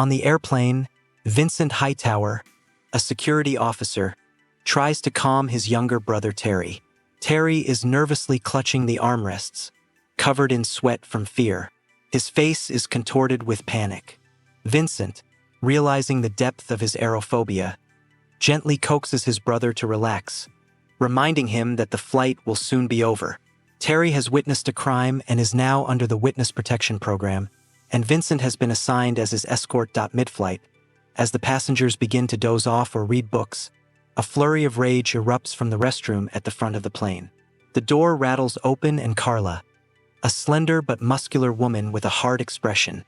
On the airplane, Vincent Hightower, a security officer, tries to calm his younger brother Terry. Terry is nervously clutching the armrests, covered in sweat from fear. His face is contorted with panic. Vincent, realizing the depth of his aerophobia, gently coaxes his brother to relax, reminding him that the flight will soon be over. Terry has witnessed a crime and is now under the Witness Protection Program, and Vincent has been assigned as his escort. Mid-flight, as the passengers begin to doze off or read books, a flurry of rage erupts from the restroom at the front of the plane. The door rattles open and Carla, a slender but muscular woman with a hard expression,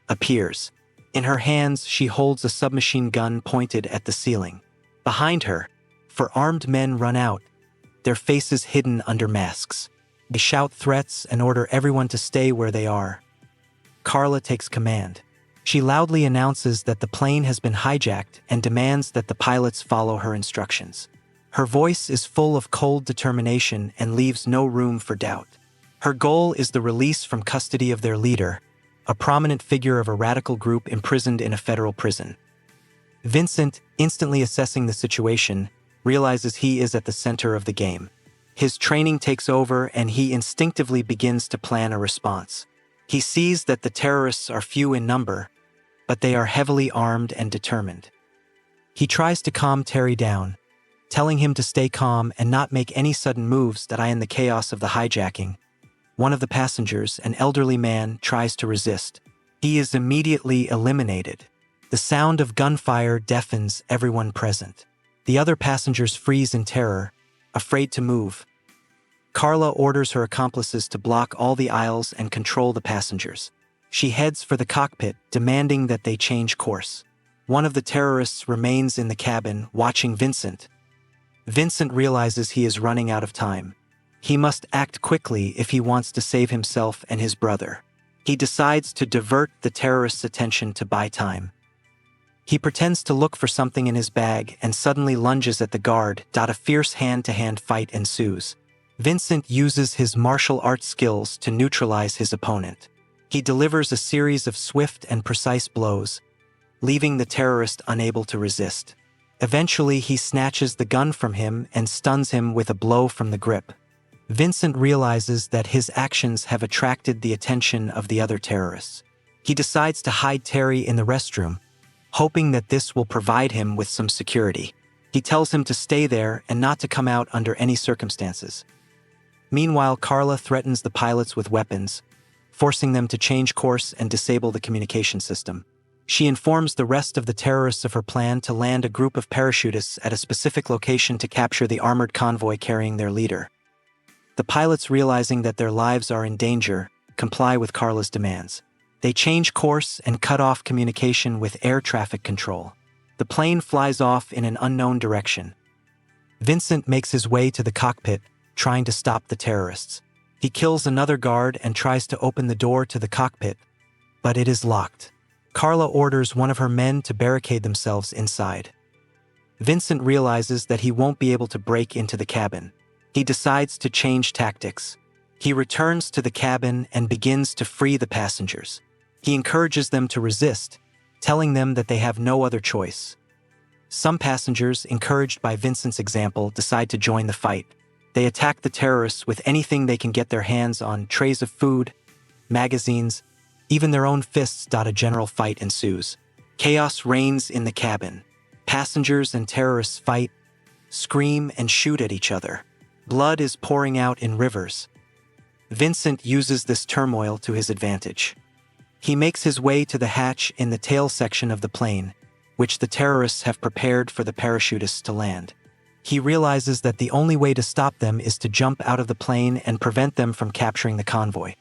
appears. In her hands, she holds a submachine gun pointed at the ceiling. Behind her, four armed men run out, their faces hidden under masks. They shout threats and order everyone to stay where they are. Carla takes command. She loudly announces that the plane has been hijacked and demands that the pilots follow her instructions. Her voice is full of cold determination and leaves no room for doubt. Her goal is the release from custody of their leader, a prominent figure of a radical group imprisoned in a federal prison. Vincent, instantly assessing the situation, realizes he is at the center of the game. His training takes over and he instinctively begins to plan a response. He sees that the terrorists are few in number, but they are heavily armed and determined. He tries to calm Terry down, telling him to stay calm and not make any sudden moves that in the chaos of the hijacking. One of the passengers, an elderly man, tries to resist. He is immediately eliminated. The sound of gunfire deafens everyone present. The other passengers freeze in terror, afraid to move. Carla orders her accomplices to block all the aisles and control the passengers. She heads for the cockpit, demanding that they change course. One of the terrorists remains in the cabin, watching Vincent. Vincent realizes he is running out of time. He must act quickly if he wants to save himself and his brother. He decides to divert the terrorists' attention to buy time. He pretends to look for something in his bag and suddenly lunges at the guard. A fierce hand-to-hand fight ensues. Vincent uses his martial arts skills to neutralize his opponent. He delivers a series of swift and precise blows, leaving the terrorist unable to resist. Eventually, he snatches the gun from him and stuns him with a blow from the grip. Vincent realizes that his actions have attracted the attention of the other terrorists. He decides to hide Terry in the restroom, hoping that this will provide him with some security. He tells him to stay there and not to come out under any circumstances. Meanwhile, Carla threatens the pilots with weapons, forcing them to change course and disable the communication system. She informs the rest of the terrorists of her plan to land a group of parachutists at a specific location to capture the armored convoy carrying their leader. The pilots, realizing that their lives are in danger, comply with Carla's demands. They change course and cut off communication with air traffic control. The plane flies off in an unknown direction. Vincent makes his way to the cockpit, trying to stop the terrorists. He kills another guard and tries to open the door to the cockpit, but it is locked. Carla orders one of her men to barricade themselves inside. Vincent realizes that he won't be able to break into the cabin. He decides to change tactics. He returns to the cabin and begins to free the passengers. He encourages them to resist, telling them that they have no other choice. Some passengers, encouraged by Vincent's example, decide to join the fight. They attack the terrorists with anything they can get their hands on: trays of food, magazines, even their own fists. A general fight ensues. Chaos reigns in the cabin. Passengers and terrorists fight, scream, and shoot at each other. Blood is pouring out in rivers. Vincent uses this turmoil to his advantage. He makes his way to the hatch in the tail section of the plane, which the terrorists have prepared for the parachutists to land. He realizes that the only way to stop them is to jump out of the plane and prevent them from capturing the convoy.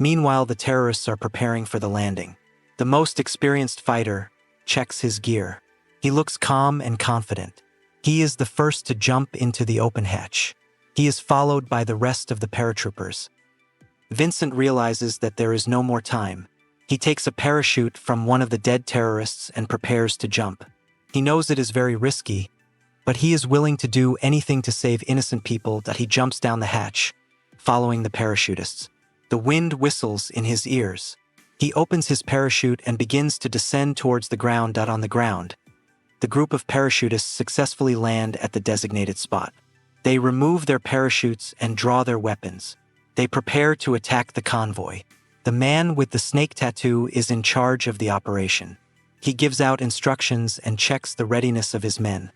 Meanwhile, the terrorists are preparing for the landing. The most experienced fighter checks his gear. He looks calm and confident. He is the first to jump into the open hatch. He is followed by the rest of the paratroopers. Vincent realizes that there is no more time. He takes a parachute from one of the dead terrorists and prepares to jump. He knows it is very risky, but he is willing to do anything to save innocent people. He jumps down the hatch, following the parachutists. The wind whistles in his ears. He opens his parachute and begins to descend towards the ground. On the ground, the group of parachutists successfully land at the designated spot. They remove their parachutes and draw their weapons. They prepare to attack the convoy. The man with the snake tattoo is in charge of the operation. He gives out instructions and checks the readiness of his men.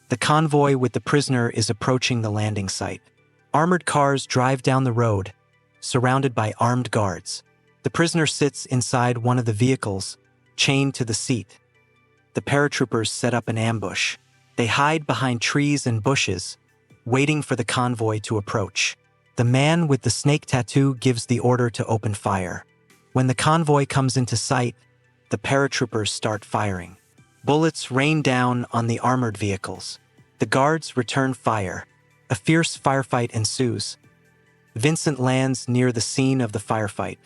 The convoy with the prisoner is approaching the landing site. Armored cars drive down the road, surrounded by armed guards. The prisoner sits inside one of the vehicles, chained to the seat. The paratroopers set up an ambush. They hide behind trees and bushes, waiting for the convoy to approach. The man with the snake tattoo gives the order to open fire. When the convoy comes into sight, the paratroopers start firing. Bullets rain down on the armored vehicles. The guards return fire. A fierce firefight ensues. Vincent lands near the scene of the firefight.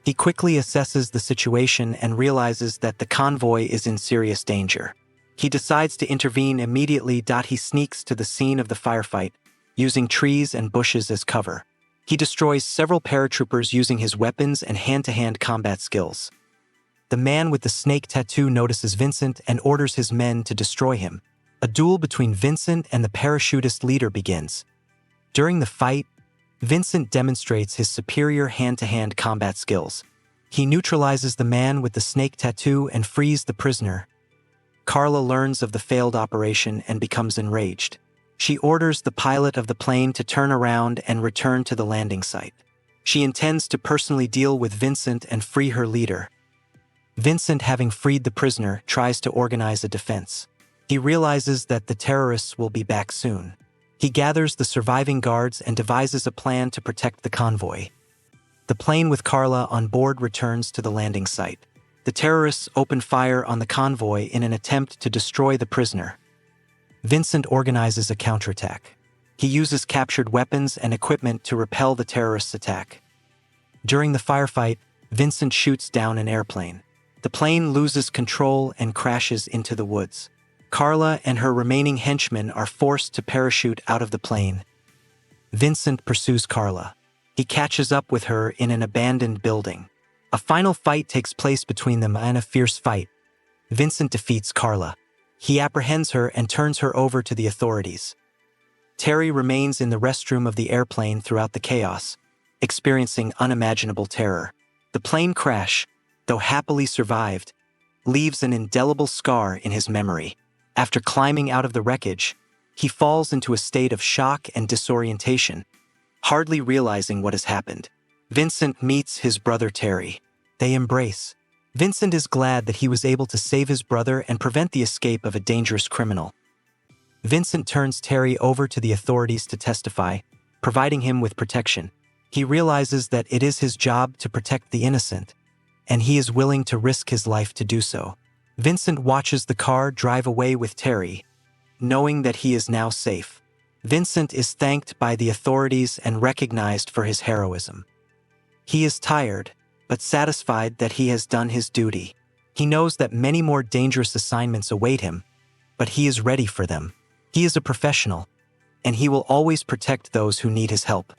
He quickly assesses the situation and realizes that the convoy is in serious danger. He decides to intervene immediately. He sneaks to the scene of the firefight, using trees and bushes as cover. He destroys several paratroopers using his weapons and hand-to-hand combat skills. The man with the snake tattoo notices Vincent and orders his men to destroy him. A duel between Vincent and the parachutist leader begins. During the fight, Vincent demonstrates his superior hand-to-hand combat skills. He neutralizes the man with the snake tattoo and frees the prisoner. Carla learns of the failed operation and becomes enraged. She orders the pilot of the plane to turn around and return to the landing site. She intends to personally deal with Vincent and free her leader. Vincent, having freed the prisoner, tries to organize a defense. He realizes that the terrorists will be back soon. He gathers the surviving guards and devises a plan to protect the convoy. The plane with Carla on board returns to the landing site. The terrorists open fire on the convoy in an attempt to destroy the prisoner. Vincent organizes a counterattack. He uses captured weapons and equipment to repel the terrorists' attack. During the firefight, Vincent shoots down an airplane. The plane loses control and crashes into the woods. Carla and her remaining henchmen are forced to parachute out of the plane. Vincent pursues Carla. He catches up with her in an abandoned building. A final fight takes place between them. In a fierce fight, Vincent defeats Carla. He apprehends her and turns her over to the authorities. Terry remains in the restroom of the airplane throughout the chaos, experiencing unimaginable terror. The plane crash, though happily survived, leaves an indelible scar in his memory. After climbing out of the wreckage, he falls into a state of shock and disorientation, hardly realizing what has happened. Vincent meets his brother Terry. They embrace. Vincent is glad that he was able to save his brother and prevent the escape of a dangerous criminal. Vincent turns Terry over to the authorities to testify, providing him with protection. He realizes that it is his job to protect the innocent, and he is willing to risk his life to do so. Vincent watches the car drive away with Terry, knowing that he is now safe. Vincent is thanked by the authorities and recognized for his heroism. He is tired, but satisfied that he has done his duty. He knows that many more dangerous assignments await him, but he is ready for them. He is a professional, and he will always protect those who need his help.